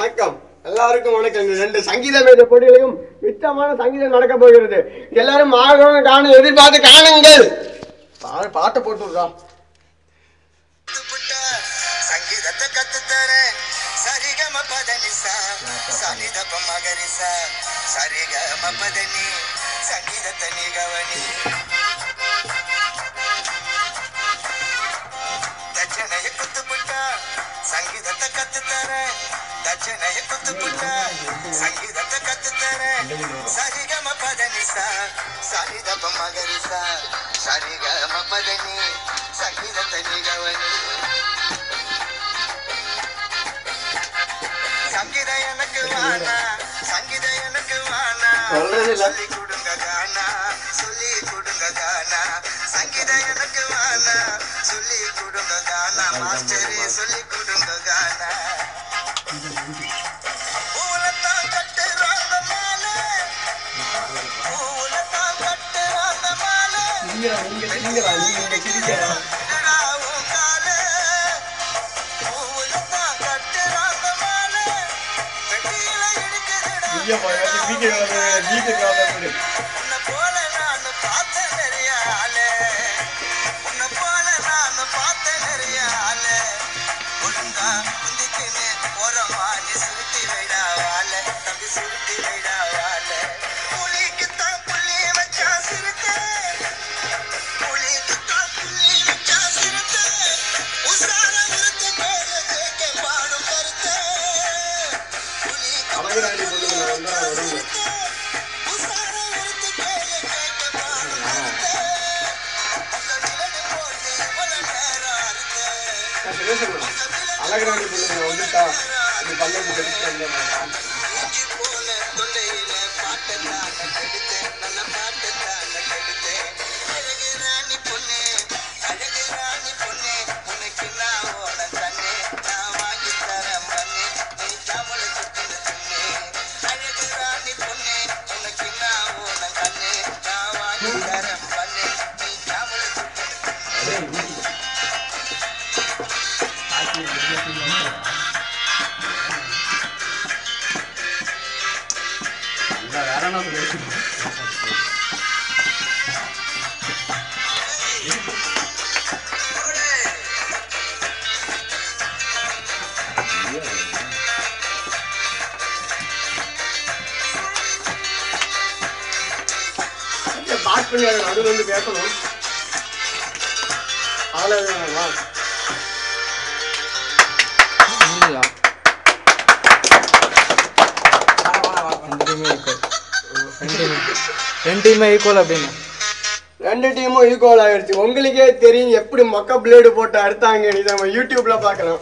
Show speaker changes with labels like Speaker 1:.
Speaker 1: வணக்கம் எல்லாருக்கும் வணக்கம். ரெண்டு சங்கீத மேடை போட்டிகளையும் மிச்சமான சங்கீதம் நடக்க போகிறது. எல்லாரும் ஆகணும் காணும் எதிர்பார்த்து காணுங்கள். பாட்டை போட்டு விடுறோம்.
Speaker 2: சங்கீதத்தை கத்துத்தரேன் சரிகம பதனிசா சனிதப மகரிசா சரிகம பதனி சங்கீதத்தை நீ கவனி தட்சணைய குத்துப்புட்டா சங்கீதத்தை கத்துத்தரேன் தட்சணைய குத்துப்புட்டா சங்கீதத்தை கத்துத்தரேன் சரிகம பதனிசா சனிதப மகரிசா சரிகம பதனி சங்கீதத்தை நீ கவனி சங்கீத எனக்கு வானா சங்கீத எனக்கு வானா சொல்லி கொடுங்க கானா சொல்லி கொடுங்க கானா சங்கீத எனக்கு வானா சொல்லி கொடுங்க கானா மாஸ்டரே சொல்லி கொடுங்க கானா பூலத்தான் கட்டுறாங்க மாலை பூலத்தான் கட்டுறாங்க மாலை உன்னை போல நான் பார்த்த நிறைய ஆளு உன்னை போல நான் பார்த்த நிறைய ஆளு ஒழுங்கா முந்திக்குன்னு ஓரமா நீ சுருட்டி வைடா வாழ தம்பி சுருட்டி வைடா வாழ புலிக்குத்தான் புள்ளி வச்சா சிறுத்தை புலிக்குத்தான் புள்ளி வச்சா சிறுத்தை உசார உறுத்து கேட்க கேட்க பாடும் கருத்தை
Speaker 1: அழகான வந்துட்டா இது பல்லக்கு தெரிவிச்சு பாஸ் பண்ணி நடுவில் வந்து பேசணும். அவ்வளோதான்
Speaker 3: ரெண்டு டீமும் ஈக்குவல் அப்படின்னு
Speaker 1: ரெண்டு டீமும் ஈக்குவல் ஆயிடுச்சு. உங்களுக்கே தெரியும் எப்படி மொக்க பிளேடு போட்டு அறுத்தாங்க. இதை நம்ம யூடியூப்ல பார்க்கலாம்.